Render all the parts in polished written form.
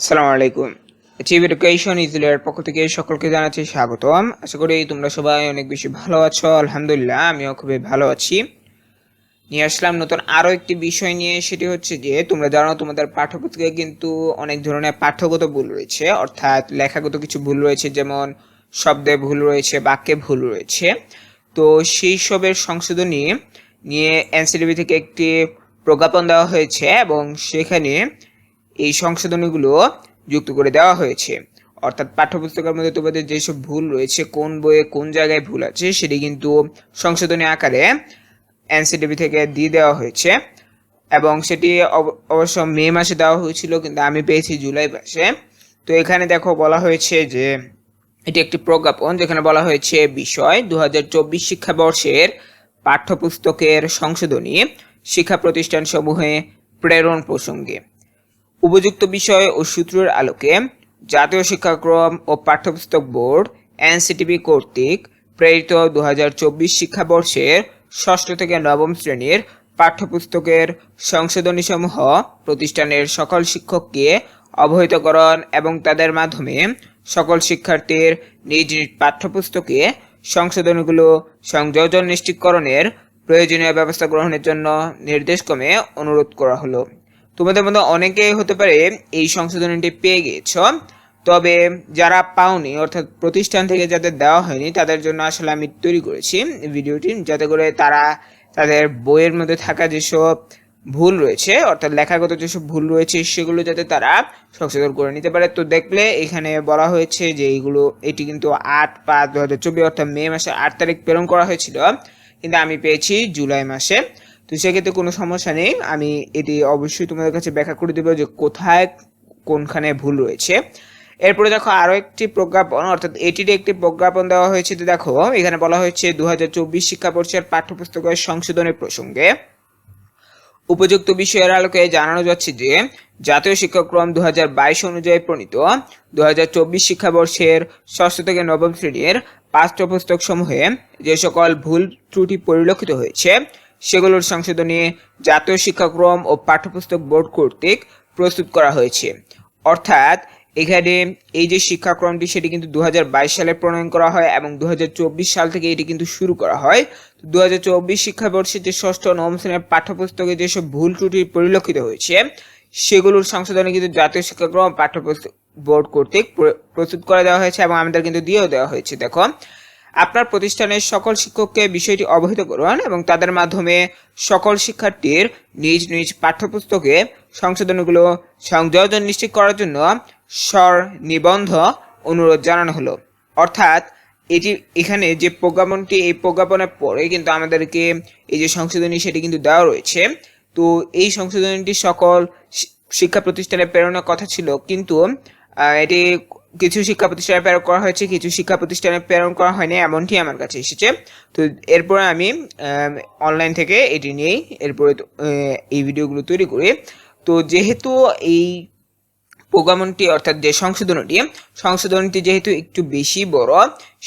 আসসালামু আলাইকুম। Achieve education ইজলের পক্ষ থেকে সকলকে জানাচ্ছি স্বাগতম। আশা করি তোমরা সবাই অনেক বেশি ভালো আছো। আলহামদুলিল্লাহ আমিও খুবই ভালো আছি। নিয়ে আসলাম নতুন আরও একটি বিষয় নিয়ে, সেটি হচ্ছে যে তোমরা জানো তোমাদের পাঠ্যপুস্তকে কিন্তু অনেক ধরনের পাঠ্যগত ভুল রয়েছে, অর্থাৎ লেখাগত কিছু ভুল রয়েছে, যেমন শব্দে ভুল রয়েছে, বাক্যে ভুল রয়েছে। তো সেই সবের সংশোধনী নিয়ে এনসিটিভি থেকে একটি প্রজ্ঞাপন দেওয়া হয়েছে এবং সেখানে এই সংশোধনীগুলো যুক্ত করে দেওয়া হয়েছে। অর্থাৎ পাঠ্যপুস্তকের মধ্যে তোমাদের যেসব ভুল রয়েছে, কোন বইয়ে কোন জায়গায় ভুল আছে, সেটি কিন্তু সংশোধনী আকারে এনসিটিভি থেকে দিয়ে দেওয়া হয়েছে এবং সেটি অবশ্য মে মাসে দেওয়া হয়েছিল, কিন্তু আমি পেয়েছি জুলাই মাসে। তো এখানে দেখো বলা হয়েছে যে এটি একটি প্রজ্ঞাপন, যেখানে বলা হয়েছে বিষয় 2024 শিক্ষাবর্ষের পাঠ্যপুস্তকের সংশোধনী শিক্ষা প্রতিষ্ঠান সমূহে প্রেরণ প্রসঙ্গে উপযুক্ত বিষয় ও সূত্রের আলোকে জাতীয় শিক্ষাক্রম ও পাঠ্যপুস্তক বোর্ড এনসিটিবি কর্তৃক প্রেরিত 2024 শিক্ষাবর্ষের ষষ্ঠ থেকে নবম শ্রেণীর পাঠ্যপুস্তকের সংশোধনীসমূহ প্রতিষ্ঠানের সকল শিক্ষককে অবহিতকরণ এবং তাদের মাধ্যমে সকল শিক্ষার্থীর নিজ নিজ পাঠ্যপুস্তকে সংশোধনীগুলো সংযোজন নিশ্চিতকরণের প্রয়োজনীয় ব্যবস্থা গ্রহণের জন্য নির্দেশক্রমে অনুরোধ করা হলো। তোমাদের মধ্যে অনেকেই হতে পারে এই সংশোধনীটি পেয়ে গিয়েছ, তবে যারা পাওনি, অর্থাৎ প্রতিষ্ঠান থেকে যাদের দেওয়া হয়নি, তাদের জন্য আসলে আমি তৈরি করেছি ভিডিওটি, যাতে করে তারা তাদের বইয়ের মধ্যে থাকা যেসব ভুল রয়েছে, অর্থাৎ লেখাগত যেসব ভুল রয়েছে, সেগুলো যাতে তারা সংশোধন করে নিতে পারে। তো দেখলে এখানে বলা হয়েছে যে এটি কিন্তু 8/5/2024 অর্থাৎ মে মাসে 8 তারিখ প্রেরণ করা হয়েছিল, কিন্তু আমি পেয়েছি জুলাই মাসে। তো সেক্ষেত্রে কোনো সমস্যা নেই, আমি এটি অবশ্যই তোমাদের কাছে ব্যাখ্যা করে দেবো যে কোথায় কোনখানে ভুল রয়েছে। এরপরে দেখো আরও একটি প্রজ্ঞাপন, অর্থাৎ এটির একটি প্রজ্ঞাপন দেওয়া হয়েছে। তো দেখো এখানে বলা হয়েছে 2024 শিক্ষাবর্ষের পাঠ্যপুস্তকের সংশোধনের প্রসঙ্গে উপযুক্ত বিষয়ের আলোকে জানানো যাচ্ছে যে জাতীয় শিক্ষাক্রম 2022 অনুযায়ী প্রণীত 2024 শিক্ষাবর্ষের ষষ্ঠ থেকে নবম শ্রেণীর পাঠ্যপুস্তক সমূহে যে সকল ভুল ত্রুটি পরিলক্ষিত হয়েছে, সেগুলোর সংশোধনী জাতীয় শিক্ষাক্রম ও পাঠ্যপুস্তক বোর্ড কর্তৃক প্রস্তুত করা হয়েছে। অর্থাৎ এখানে এই যে শিক্ষাক্রমটি, সেটি কিন্তু 2022 সালে প্রণয়ন করা হয় এবং 2024 সাল থেকে এটি কিন্তু শুরু করা হয়। 2024 শিক্ষাবর্ষের যে ষষ্ঠ নবম শ্রেণীর পাঠ্যপুস্তকে যেসব ভুল ত্রুটি পরিলক্ষিত হয়েছে, সেগুলোর সংশোধনী কিন্তু জাতীয় শিক্ষাক্রম পাঠ্যপুস্তক বোর্ড কর্তৃক প্রস্তুত করে দেওয়া হয়েছে এবং আমাদের কিন্তু দিয়েও দেওয়া হয়েছে। দেখো, আপনার প্রতিষ্ঠানের সকল শিক্ষককে বিষয়টি অবহিত করুন এবং তাদের মাধ্যমে সকল শিক্ষার্থীর নিজ নিজ পাঠ্যপুস্তকে সংশোধনীগুলো সংযোজন নিশ্চিত করার জন্য নিবন্ধ অনুরোধ জানানো হলো। অর্থাৎ এখানে যে প্রজ্ঞাপনটি, এই প্রজ্ঞাপনের পরে কিন্তু আমাদেরকে এই যে সংশোধনী, সেটি কিন্তু দেওয়া রয়েছে। তো এই সংশোধনীটি সকল শিক্ষা প্রতিষ্ঠানে প্রেরণের কথা ছিল, কিন্তু এটি কিছু শিক্ষা প্রতিষ্ঠানে প্রেরণ করা হয়েছে, কিছু শিক্ষা প্রতিষ্ঠানে প্রেরণ করা হয়নি, এমনটি আমার কাছে এসেছে। তো এরপরে আমি অনলাইন থেকে এটি নিয়েই এরপরে এই ভিডিওগুলো তৈরি করি। তো যেহেতু এই প্রজ্ঞাপনটি, অর্থাৎ যে সংশোধনীটি যেহেতু একটু বেশি বড়,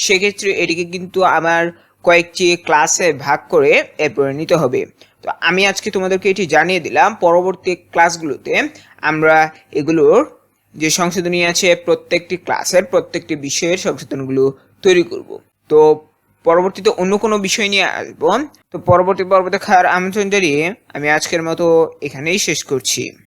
সেক্ষেত্রে এটিকে কিন্তু আমার কয়েকটি ক্লাসে ভাগ করে এরপরে নিতে হবে। তো আমি আজকে তোমাদেরকে এটি জানিয়ে দিলাম। পরবর্তী ক্লাসগুলোতে আমরা এগুলোর যে সংশোধনী আছে, প্রত্যেকটি ক্লাসের প্রত্যেকটি বিষয়ের সংশোধনগুলো তৈরি করব। তো পরবর্তীতে অন্য কোনো বিষয় নিয়ে আসবো। তো পরবর্তী পর্ব দেখার আমন্ত্রণ জানিয়ে আমি আজকের মতো এখানেই শেষ করছি।